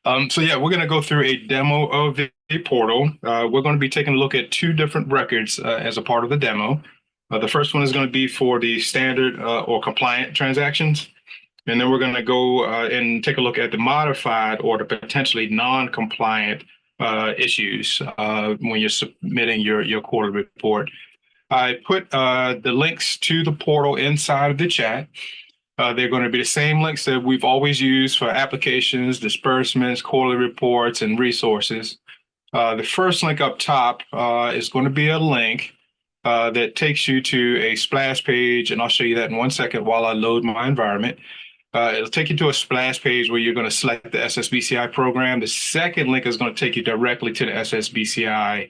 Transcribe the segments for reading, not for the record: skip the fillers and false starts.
So yeah, we're going to go through a demo of the portal. We're going to be taking a look at two different records as a part of the demo. The first one is going to be for the standard or compliant transactions. And then we're going to go and take a look at the modified or the potentially non-compliant issues when you're submitting your quarterly report. I put the links to the portal inside of the chat. They're going to be the same links that we've always used for applications, disbursements, quarterly reports, and resources. The first link up top is going to be a link that takes you to a splash page, and I'll show you that in 1 second while I load my environment. It'll take you to a splash page where you're going to select the SSBCI program. The second link is going to take you directly to the SSBCI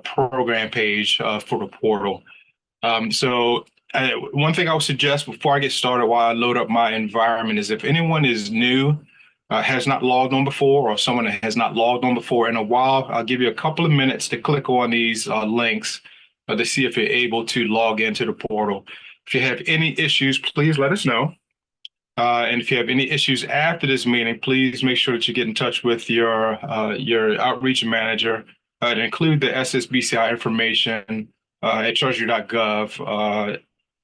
program page for the portal. One thing I would suggest before I get started while I load up my environment is if anyone is new, has not logged on before, or someone that has not logged on before in a while, I'll give you a couple of minutes to click on these links to see if you're able to log into the portal. If you have any issues, please let us know. And if you have any issues after this meeting, please make sure that you get in touch with your outreach manager and include the SSBCI information at treasury.gov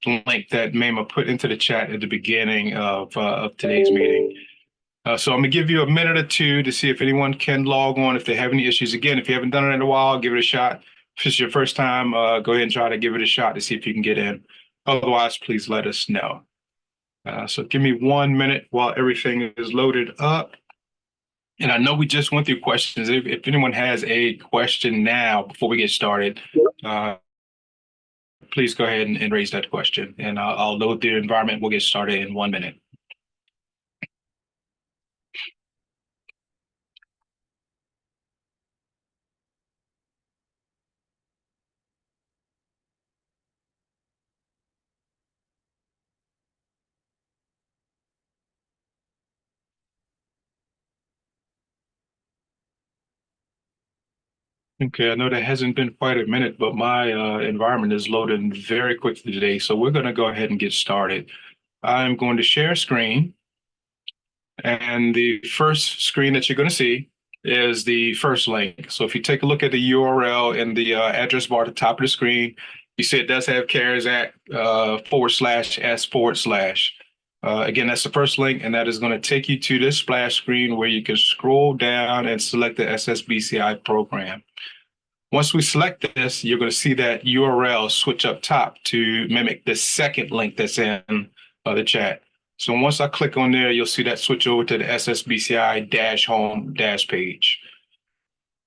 link that Mema put into the chat at the beginning of today's meeting. So I'm going to give you a minute or two to see if anyone can log on if they have any issues. Again, if you haven't done it in a while, give it a shot. If it's your first time, go ahead and try to give it a shot to see if you can get in. Otherwise, please let us know. So give me 1 minute while everything is loaded up. And I know we just went through questions. If anyone has a question now before we get started, please go ahead and raise that question. And I'll load the environment. We'll get started in 1 minute. Okay, I know that hasn't been quite a minute, but my environment is loading very quickly today. So we're going to go ahead and get started. I'm going to share screen. And the first screen that you're going to see is the first link. So if you take a look at the URL in the address bar at the top of the screen, you see it does have CARES Act /S/. Again, that's the first link, and that is going to take you to this splash screen where you can scroll down and select the SSBCI program. Once we select this, you're going to see that URL switch up top to mimic the second link that's in the chat. So once I click on there, you'll see that switch over to the SSBCI-home page.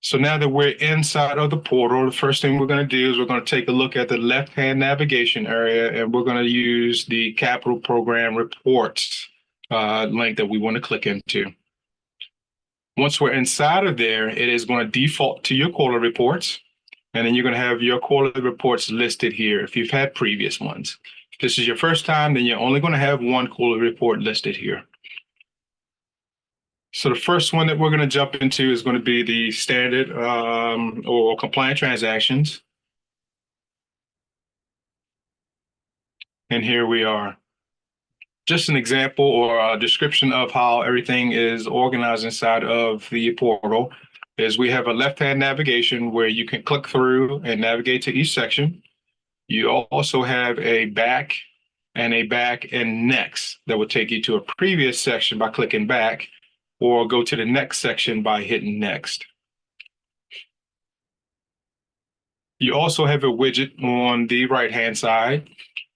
So now that we're inside of the portal, the first thing we're going to do is we're going to take a look at the left-hand navigation area, and we're going to use the Capital Program Reports link that we want to click into. Once we're inside of there, it is going to default to your quarterly reports, and then you're going to have your quarterly reports listed here if you've had previous ones. If this is your first time, then you're only going to have one quarterly report listed here. So the first one that we're going to jump into is going to be the standard or compliant transactions. And here we are. Just an example or a description of how everything is organized inside of the portal is we have a left-hand navigation where you can click through and navigate to each section. You also have a back and next that will take you to a previous section by clicking back, or go to the next section by hitting next. You also have a widget on the right-hand side,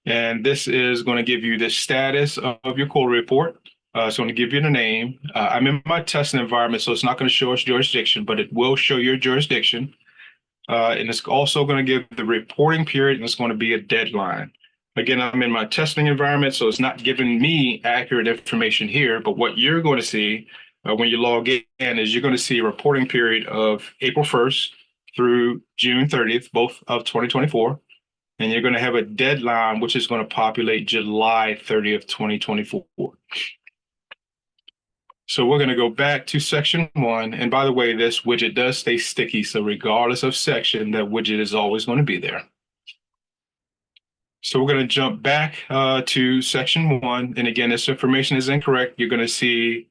and this is going to give you the status of your quarterly report. So I'm going to give you the name. I'm in my testing environment, so it's not going to show us jurisdiction, but it will show your jurisdiction. And it's also going to give the reporting period, and it's going to be a deadline. Again, I'm in my testing environment, so it's not giving me accurate information here, but what you're going to see when you log in is you're going to see a reporting period of April 1st through June 30th, both of 2024. And you're going to have a deadline, which is going to populate July 30th, 2024. So we're going to go back to section 1. And by the way, this widget does stay sticky. So regardless of section, that widget is always going to be there. So we're going to jump back to section 1. And again, this information is incorrect. You're going to see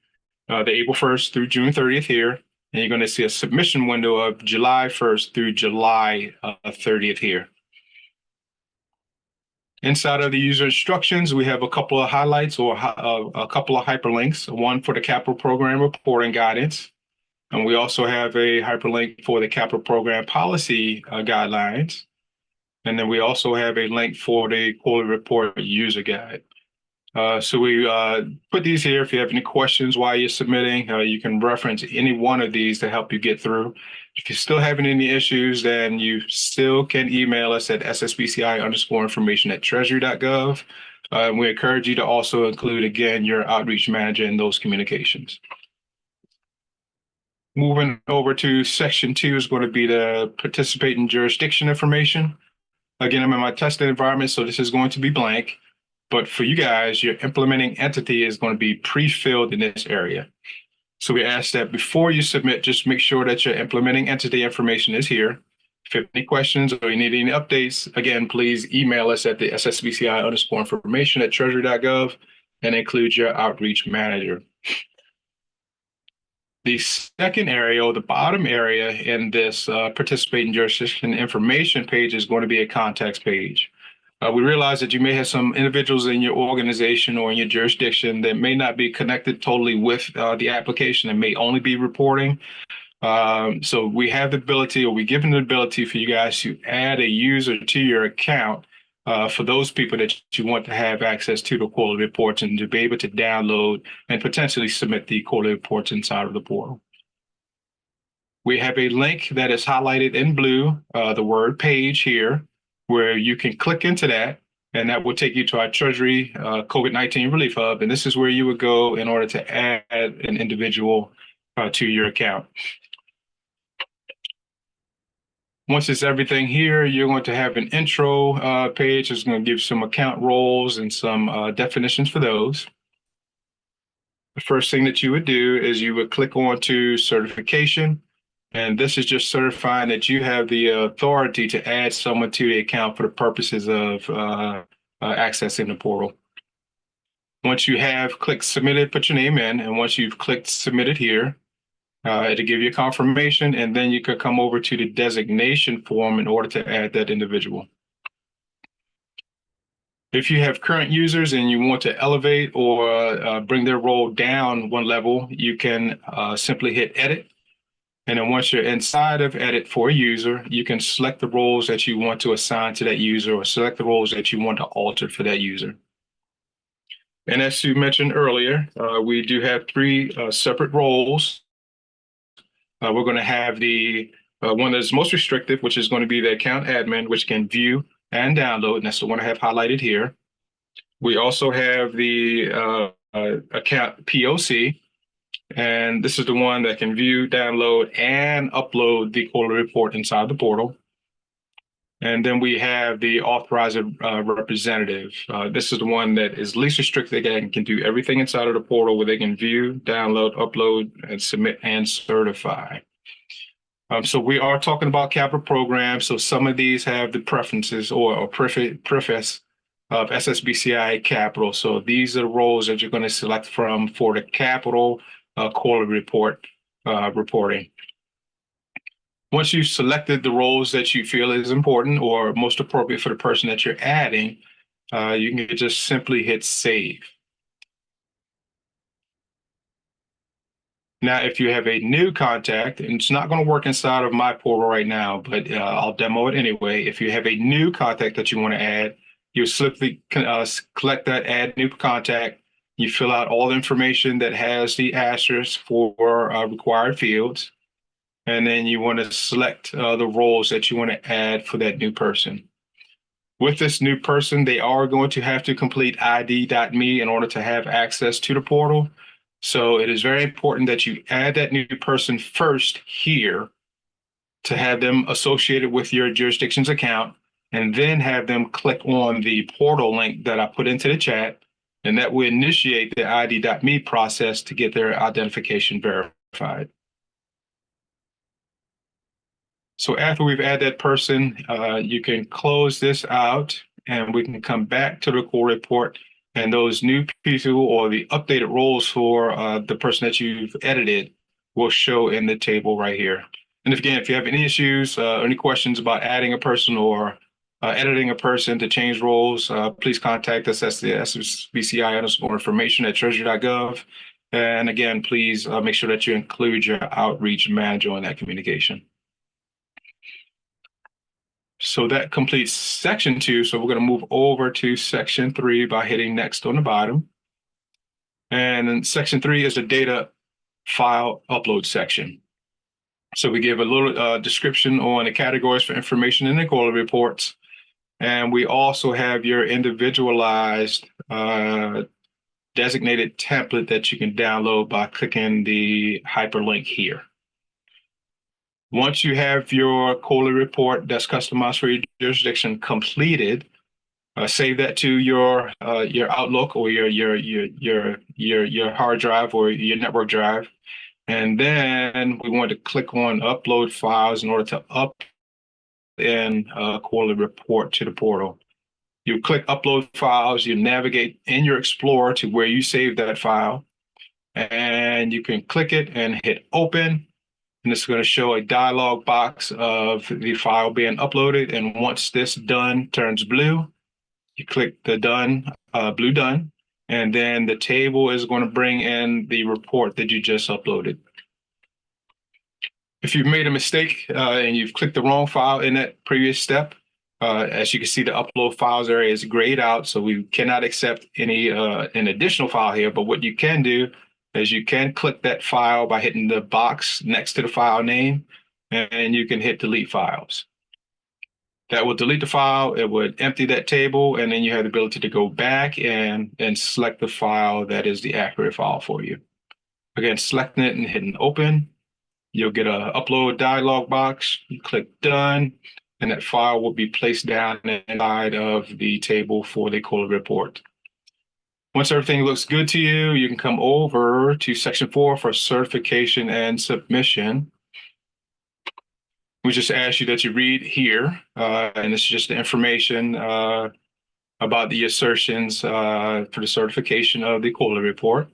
the April 1st through June 30th here. And you're going to see a submission window of July 1st through July 30th here. Inside of the user instructions, we have a couple of highlights or a couple of hyperlinks, one for the capital program reporting guidance. And we also have a hyperlink for the capital program policy guidelines. And then we also have a link for the quarterly report user guide. So we put these here. If you have any questions while you're submitting, you can reference any one of these to help you get through. If you're still having any issues, then you still can email us at ssbci_information@treasury.gov. We encourage you to also include, again, your outreach manager in those communications. Moving over to section 2 is going to be the participating jurisdiction information. Again, I'm in my tested environment, so this is going to be blank. But for you guys, your implementing entity is going to be pre-filled in this area. So we ask that before you submit, just make sure that your implementing entity information is here. If you have any questions or you need any updates, again, please email us at the ssbci_information@treasury.gov and include your outreach manager. The second area, or the bottom area in this participating jurisdiction information page, is going to be a contacts page. We realize that you may have some individuals in your organization or in your jurisdiction that may not be connected totally with the application and may only be reporting. So we have the ability, or we give them the ability for you guys to add a user to your account for those people that you want to have access to the quarterly reports and to be able to download and potentially submit the quarterly reports inside of the portal. We have a link that is highlighted in blue, the word page here, where you can click into that, and that will take you to our Treasury COVID-19 Relief Hub. And this is where you would go in order to add an individual to your account. Once it's everything here, you're going to have an intro page. It's going to give some account roles and some definitions for those. The first thing that you would do is you would click on to certification. And this is just certifying that you have the authority to add someone to the account for the purposes of accessing the portal. Once you have clicked submitted, put your name in. And once you've clicked submitted here, it'll give you a confirmation. And then you could come over to the designation form in order to add that individual. If you have current users and you want to elevate or bring their role down one level, you can simply hit edit. And then once you're inside of edit for a user, you can select the roles that you want to assign to that user or select the roles that you want to alter for that user. And as you mentioned earlier, we do have 3 separate roles. We're going to have the one that's most restrictive, which is going to be the account admin, which can view and download, and that's the one I have highlighted here. We also have the account POC, and this is the one that can view, download, and upload the quarterly report inside the portal. And then we have the authorizer representative. This is the one that is least restricted and can do everything inside of the portal where they can view, download, upload, and submit and certify. So we are talking about capital programs. So some of these have the preferences or preface of SSBCI capital. So these are the roles that you're going to select from for the capital quarterly report reporting. Once you've selected the roles that you feel is important or most appropriate for the person that you're adding, you can just simply hit save. Now, if you have a new contact, and it's not going to work inside of my portal right now, but I'll demo it anyway. If you have a new contact that you want to add, you simply select that add new contact. You fill out all the information that has the asterisk for required fields. And then you want to select the roles that you want to add for that new person. With this new person, they are going to have to complete ID.me in order to have access to the portal. So it is very important that you add that new person first here to have them associated with your jurisdiction's account, and then have them click on the portal link that I put into the chat, and that will initiate the ID.me process to get their identification verified. So after we've added that person, you can close this out and we can come back to the core report And those new people or the updated roles for the person that you've edited will show in the table right here. And again, if you have any issues, any questions about adding a person or editing a person to change roles, please contact us at the SSBCI_information at treasury.gov. And again, please make sure that you include your outreach manager in that communication. So that completes section 2. So we're going to move over to section 3 by hitting next on the bottom. And then section 3 is the data file upload section. So we give a little description on the categories for information in the quarterly reports. And we also have your individualized designated template that you can download by clicking the hyperlink here. Once you have your quarterly report that's customized for your jurisdiction completed, save that to your Outlook or your hard drive or your network drive, and then we want to click on Upload Files in order to up in quarterly report to the portal. You click Upload Files, you navigate in your Explorer to where you saved that file, and you can click it and hit Open. And it's going to show a dialog box of the file being uploaded. And once this done turns blue, you click the done, blue done, and then the table is going to bring in the report that you just uploaded. If you've made a mistake and you've clicked the wrong file in that previous step, as you can see, the upload files area is grayed out, so we cannot accept any an additional file here. But what you can do is you can click that file by hitting the box next to the file name, and you can hit delete files. That will delete the file. It would empty that table, and then you have the ability to go back and select the file that is the accurate file for you. Again, selecting it and hitting open, you'll get an upload dialog box. You click done, and that file will be placed down inside of the table for the quarterly report. Once everything looks good to you, you can come over to section 4 for certification and submission. We just ask you that you read here, and this is just the information about the assertions for the certification of the quarterly report.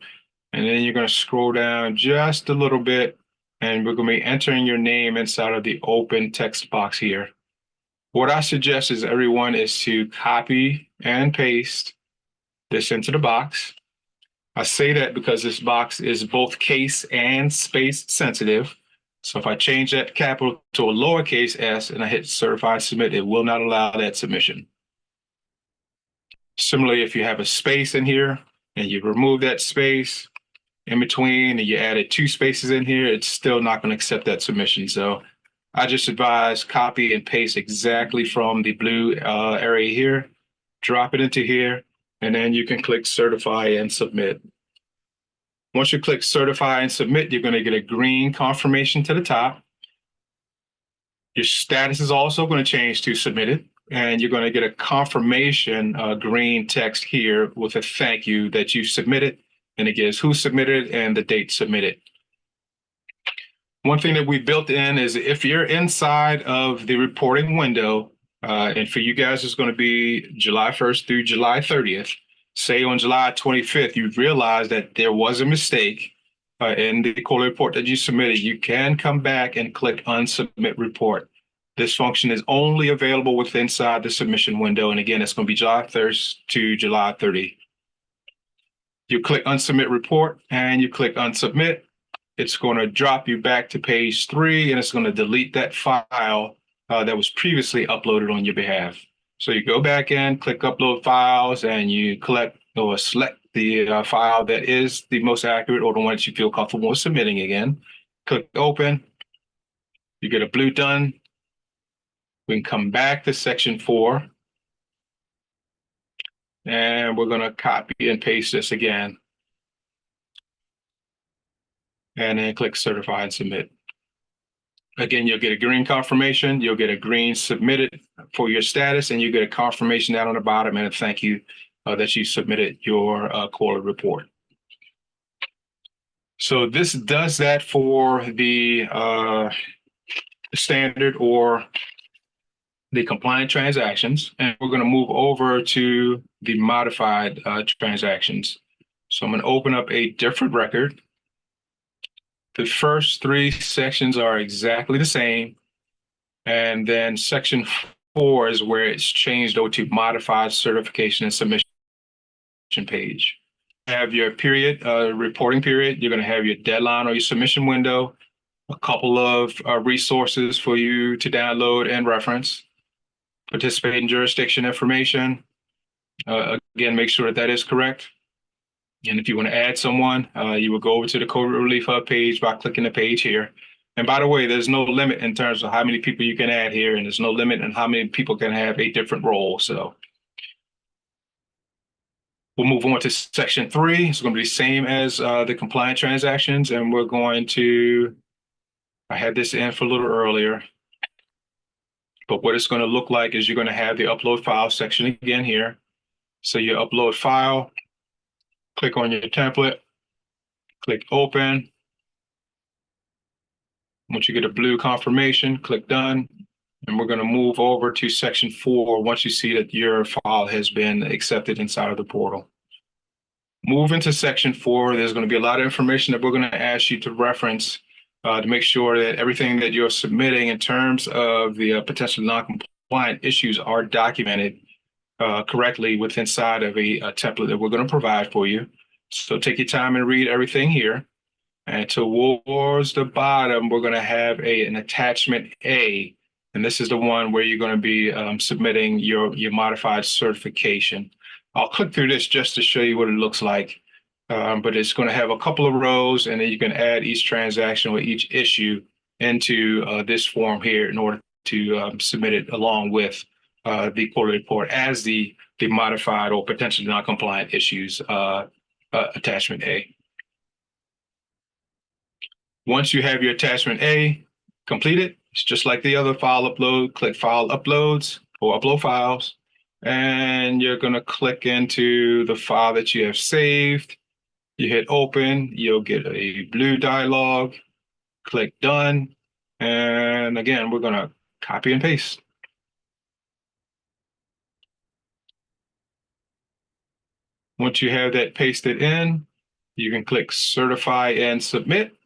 And then you're going to scroll down just a little bit, and we're going to be entering your name inside of the open text box here. What I suggest is everyone is to copy and paste this into the box. I say that because this box is both case and space sensitive. So if I change that capital to a lowercase s and I hit certify submit, it will not allow that submission. Similarly, if you have a space in here and you remove that space in between and you added 2 spaces in here, it's still not going to accept that submission. So I just advise copy and paste exactly from the blue area here, drop it into here, and then you can click certify and submit. Once you click certify and submit, you're going to get a green confirmation to the top. Your status is also going to change to submitted, and you're going to get a confirmation green text here with a thank you that you submitted, and it gives who submitted and the date submitted. One thing that we built in is if you're inside of the reporting window, and for you guys, it's going to be July 1st through July 30th. Say on July 25th, you realize that there was a mistake in the quarterly report that you submitted, you can come back and click unsubmit report. This function is only available within inside the submission window. And again, it's going to be July 1st to July 30th. You click unsubmit report and you click unsubmit. It's going to drop you back to page 3, and it's going to delete that file that was previously uploaded on your behalf. So you go back in, click upload files, and you collect or select the file that is the most accurate or the one that you feel comfortable with submitting again. Click open. You get a blue done. We can come back to section 4. And we're going to copy and paste this again. And then click certify and submit. Again, you'll get a green confirmation, you'll get a green submitted for your status, and you get a confirmation down on the bottom and a thank you that you submitted your quarterly report. So this does that for the standard or the compliant transactions, and we're going to move over to the modified transactions. So I'm going to open up a different record. The first three sections are exactly the same. And then section 4 is where it's changed over to modified certification and submission page. Have your period, reporting period. You're going to have your deadline or your submission window, a couple of resources for you to download and reference, participating jurisdiction information. Again, make sure that that is correct. And if you want to add someone, you will go over to the COVID Relief Hub page by clicking the page here. And by the way, there's no limit in terms of how many people you can add here, and there's no limit in how many people can have a different role. So we'll move on to section 3. It's going to be the same as the compliant transactions, and we're going to, I had this in for a little earlier, but what it's going to look like is you're going to have the upload file section again here. So you upload file, click on your template, click open. Once you get a blue confirmation, click done. And we're going to move over to section 4 once you see that your file has been accepted inside of the portal. Move into section 4. There's going to be a lot of information that we're going to ask you to reference to make sure that everything that you're submitting in terms of the potential non-compliant issues are documented correctly within inside of a template that we're going to provide for you. So take your time and read everything here. And towards the bottom, we're going to have an attachment A. And this is the one where you're going to be submitting your modified certification. I'll click through this just to show you what it looks like. But it's going to have a couple of rows, and then you can add each transaction or each issue into this form here in order to submit it along with the quarterly report as the modified or potentially non-compliant issues attachment A. Once you have your attachment A completed, it's just like the other file upload. Click File Uploads or Upload Files, and you're going to click into the file that you have saved. You hit Open, you'll get a blue dialog. Click Done, and again, we're going to copy and paste. Once you have that pasted in, you can click Certify and Submit.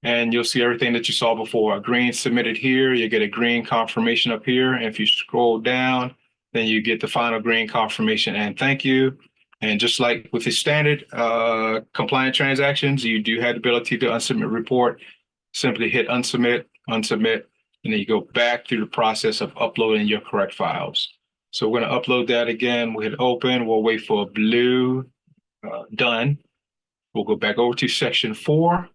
And you'll see everything that you saw before. A green submitted here, you get a green confirmation up here. And if you scroll down, then you get the final green confirmation and thank you. And just like with the standard compliant transactions, you do have the ability to unsubmit report. Simply hit unsubmit, unsubmit, and then you go back through the process of uploading your correct files. So we're going to upload that again. We'll hit open. We'll wait for a blue done. We'll go back over to section 4.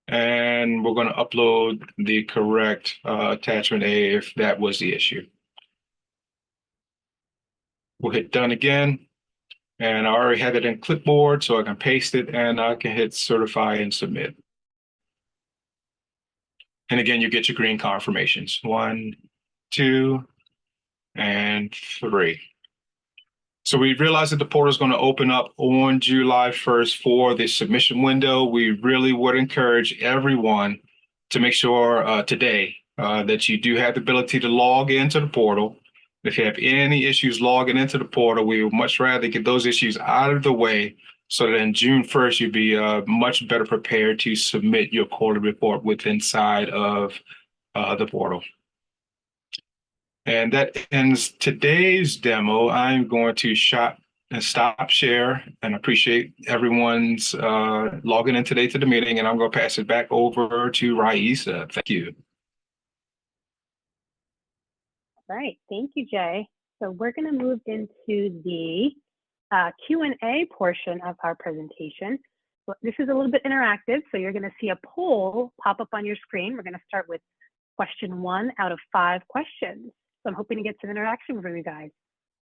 And we're going to upload the correct attachment A if that was the issue. We'll hit done again. And I already have it in clipboard, so I can paste it and I can hit certify and submit. And again, you get your green confirmations. 1, 2, and 3. So we realized that the portal is going to open up on July 1st for the submission window. We really would encourage everyone to make sure today that you do have the ability to log into the portal. If you have any issues logging into the portal, we would much rather get those issues out of the way so that in June 1st, you'll be much better prepared to submit your quarterly report with inside of the portal. And that ends today's demo. I'm going to stop share and appreciate everyone's logging in today to the meeting. And I'm going to pass it back over to Raisa. Thank you. All right. Thank you, Jay. So we're going to move into the Q&A portion of our presentation. This is a little bit interactive. So you're going to see a poll pop up on your screen. We're going to start with question 1 out of 5 questions. So I'm hoping to get some interaction from you guys.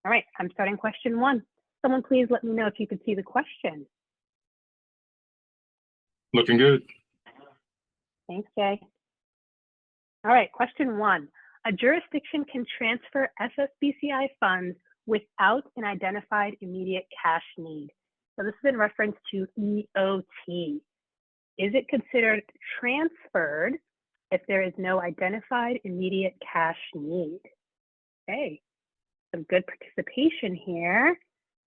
All right, I'm starting question 1. Someone please let me know if you could see the question. Looking good. Thanks, Jay. All right, question 1. A jurisdiction can transfer SSBCI funds without an identified immediate cash need. So this is in reference to EOT. Is it considered transferred if there is no identified immediate cash need. Okay, some good participation here.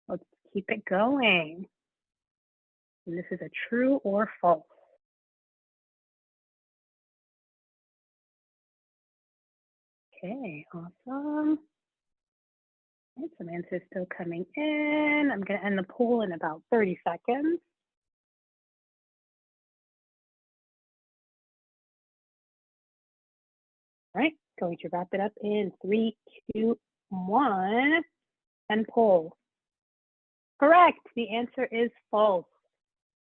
Let's keep it going. And this is a true or false. Okay, awesome. And some answers still coming in. I'm going to end the poll in about 30 seconds. All right, going to wrap it up in 3, 2, 1, and poll. Correct, the answer is false.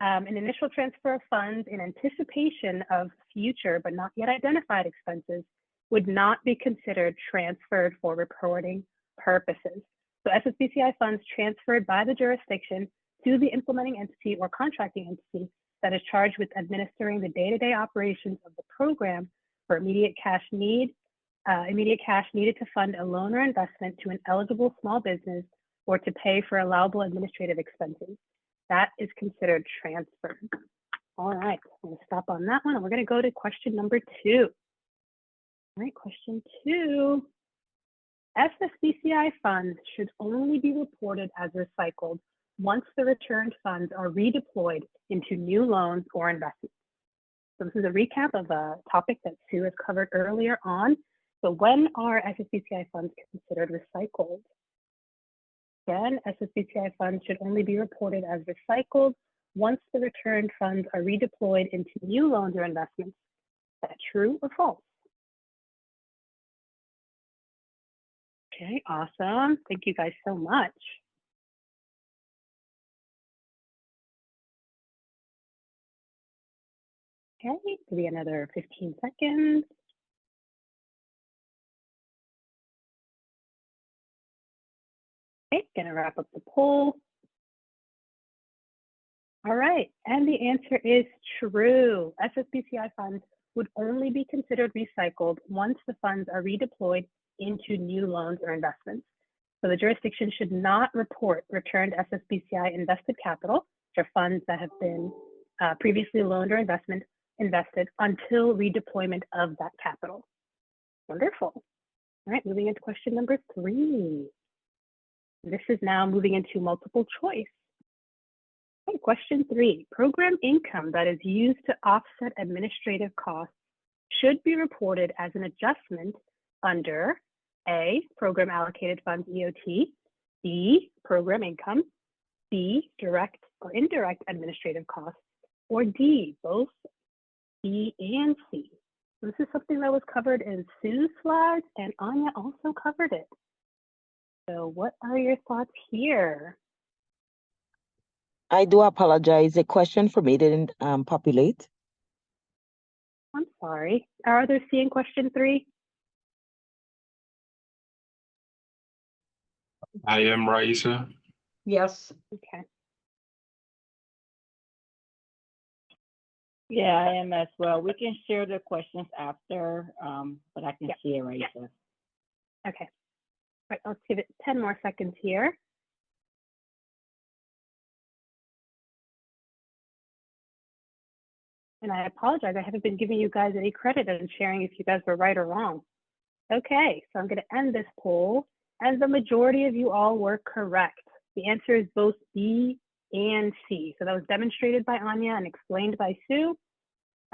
An initial transfer of funds in anticipation of future but not yet identified expenses would not be considered transferred for reporting purposes. So SSBCI funds transferred by the jurisdiction to the implementing entity or contracting entity that is charged with administering the day-to-day operations of the program for immediate cash needed to fund a loan or investment to an eligible small business or to pay for allowable administrative expenses. That is considered transfer. All right, I'm going to stop on that one, and we're going to go to question number 2. All right, question 2. SSBCI funds should only be reported as recycled once the returned funds are redeployed into new loans or investments. So this is a recap of a topic that Sue has covered earlier on. So when are SSBCI funds considered recycled? Again, SSBCI funds should only be reported as recycled once the returned funds are redeployed into new loans or investments. Is that true or false? Okay, awesome. Thank you guys so much. Okay, give me another 15 seconds. Okay, gonna wrap up the poll. All right, and the answer is true. SSBCI funds would only be considered recycled once the funds are redeployed into new loans or investments. So the jurisdiction should not report returned SSBCI invested capital, which are funds that have been previously loaned or invested until redeployment of that capital. Wonderful. All right, moving into question number 3. This is now moving into multiple choice. Okay, question 3, program income that is used to offset administrative costs should be reported as an adjustment under A, program allocated funds EOT, B, program income, C, direct or indirect administrative costs, or D, both B and C. This is something that was covered in Sue's slides, and Anya also covered it. So what are your thoughts here? I do apologize. The question for me didn't populate. I'm sorry. Are others seeing question 3? I am, Raisa. Yes. Okay. Yeah, I am as well. We can share the questions after, but I can see it right here. Okay. All right, let's give it 10 more seconds here. And I apologize, I haven't been giving you guys any credit and sharing if you guys were right or wrong. Okay, so I'm going to end this poll, and the majority of you all were correct. The answer is both B and C. So that was demonstrated by Anya and explained by Sue.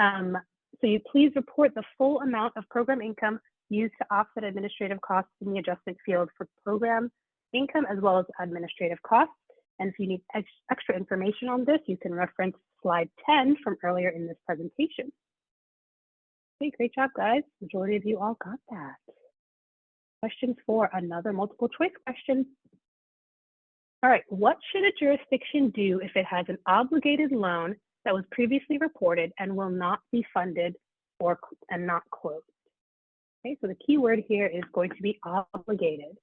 So you please report the full amount of program income used to offset administrative costs in the adjustment field for program income as well as administrative costs. And if you need extra information on this, you can reference slide 10 from earlier in this presentation. Okay, great job, guys. Majority of you all got that. Question 4, another multiple choice question. All right, what should a jurisdiction do if it has an obligated loan that was previously reported and will not be funded and not closed? Okay, so the key word here is going to be obligated.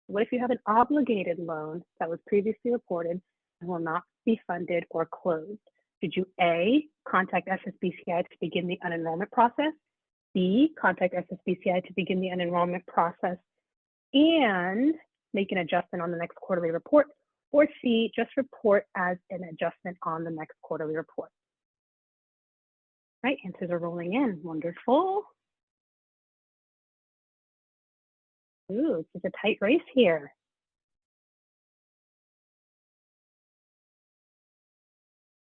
What if you have an obligated loan that was previously reported and will not be funded or closed? Should you A, contact SSBCI to begin the unenrollment process, B, contact SSBCI to begin the unenrollment process and make an adjustment on the next quarterly report, or C, just report as an adjustment on the next quarterly report? Right, answers are rolling in. Wonderful. Ooh, it's a tight race here.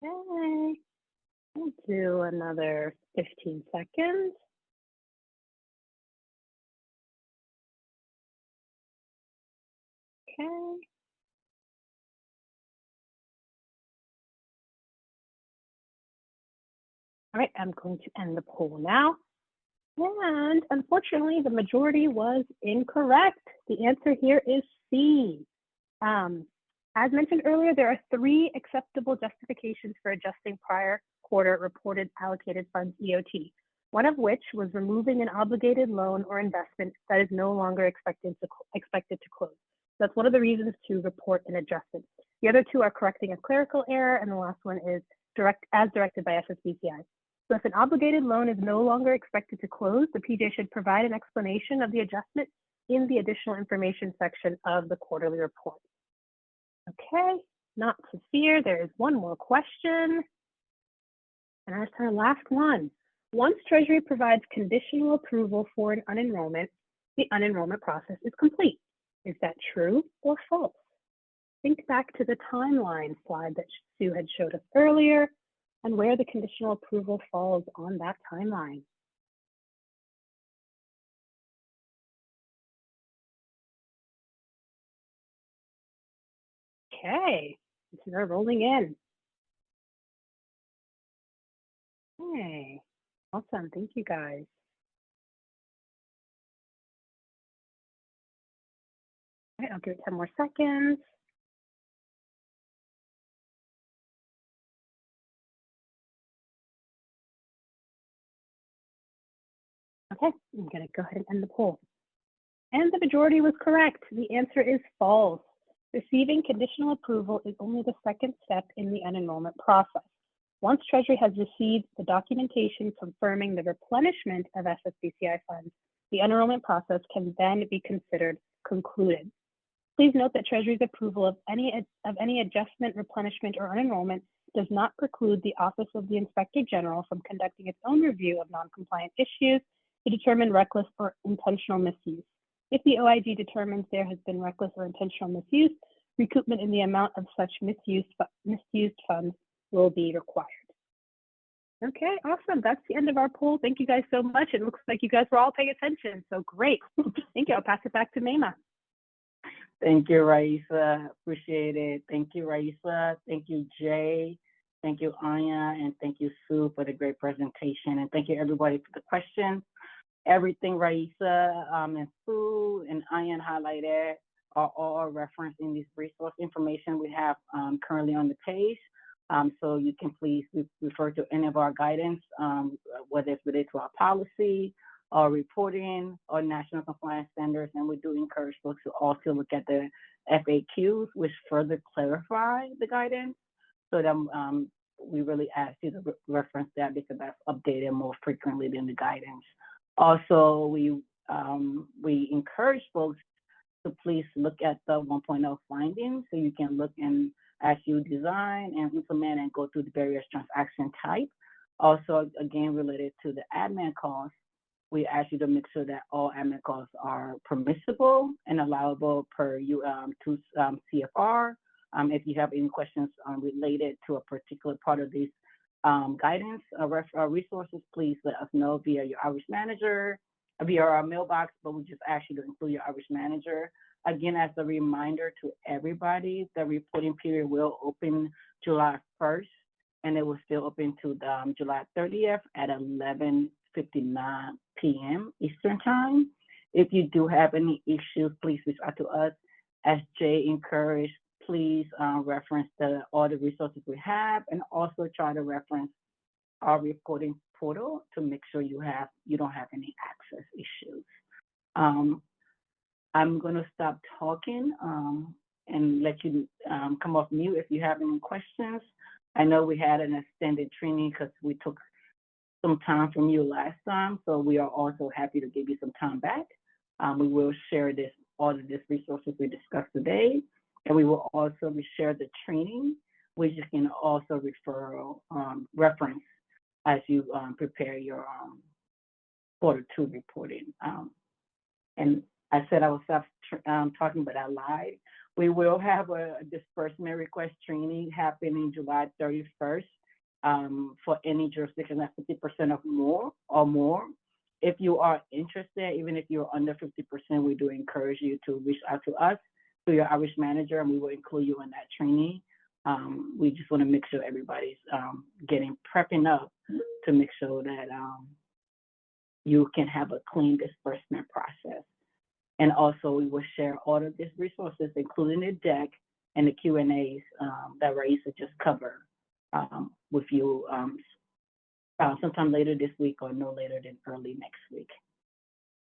Okay, we'll do another 15 seconds. Okay. All right, I'm going to end the poll now. And unfortunately, the majority was incorrect. The answer here is C. As mentioned earlier, there are 3 acceptable justifications for adjusting prior quarter reported allocated funds EOT, one of which was removing an obligated loan or investment that is no longer expected to close. That's one of the reasons to report an adjustment. The other 2 are correcting a clerical error, and the last one is as directed by SSBCI. So if an obligated loan is no longer expected to close, the PJ should provide an explanation of the adjustment in the additional information section of the quarterly report. Okay, not to fear, there is one more question. And that's our last one. Once Treasury provides conditional approval for an unenrollment, the unenrollment process is complete. Is that true or false? Think back to the timeline slide that Sue had showed us earlier and where the conditional approval falls on that timeline. Okay, they're rolling in. Okay, awesome, thank you guys. All right, I'll give it 10 more seconds. Okay, I'm gonna go ahead and end the poll. And the majority was correct. The answer is false. Receiving conditional approval is only the second step in the unenrollment process. Once Treasury has received the documentation confirming the replenishment of SSBCI funds, the unenrollment process can then be considered concluded. Please note that Treasury's approval of any adjustment, replenishment, or unenrollment does not preclude the Office of the Inspector General from conducting its own review of non-compliant issues to determine reckless or intentional misuse. If the OIG determines there has been reckless or intentional misuse, recoupment in the amount of such misused funds will be required. Okay, awesome. That's the end of our poll. Thank you guys so much. It looks like you guys were all paying attention, so great. Thank you. I'll pass it back to Mayma. Thank you, Raisa. Appreciate it. Thank you, Raisa. Thank you, Jay. Thank you, Anya, and thank you, Sue, for the great presentation. And thank you, everybody, for the questions. Everything Raisa and Sue and Anya highlighted are all referenced in this resource information we have currently on the page. So you can please refer to any of our guidance, whether it's related to our policy, or reporting, or national compliance standards. And we do encourage folks to also look at the FAQs, which further clarify the guidance. So that we really ask you to reference that because that's updated more frequently than the guidance. Also, we encourage folks to please look at the 1.0 findings so you can look and as you design and implement and go through the various transaction types. Also, again, related to the admin costs, we ask you to make sure that all admin costs are permissible and allowable per CFR. If you have any questions related to a particular part of these guidance resources, please let us know via your outreach manager, via our mailbox, but we just ask you to include your outreach manager. Again, as a reminder to everybody, the reporting period will open July 1st, and it will still open to July 30th at 11:59 p.m. Eastern Time. If you do have any issues, please reach out to us. As Jay encouraged, please reference all the resources we have, and also try to reference our reporting portal to make sure you don't have any access issues. I'm going to stop talking and let you come off mute if you have any questions. I know we had an extended training because we took some time from you last time, so we are also happy to give you some time back. We will share all of these resources we discussed today, and we will also share the training, which you can also reference as you prepare your quarter 2 reporting. And I said I was stop talking, but I lied. We will have a disbursement request training happening July 31st for any jurisdiction that's 50% or more. If you are interested, even if you're under 50%, we do encourage you to reach out to us, to your outreach manager, and we will include you in that training. We just want to make sure everybody's prepping up to make sure that you can have a clean disbursement process. And also, we will share all of these resources, including the deck and the Q&As that Raisa just covered with you sometime later this week or no later than early next week.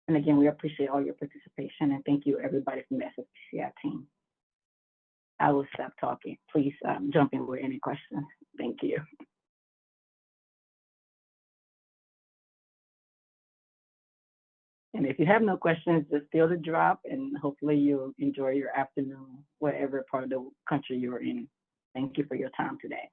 And again, we appreciate all your participation, and thank you everybody from the SSBCI team. I will stop talking. Please jump in with any questions. Thank you. And if you have no questions, just feel the drop, and hopefully you'll enjoy your afternoon, whatever part of the country you're in. Thank you for your time today.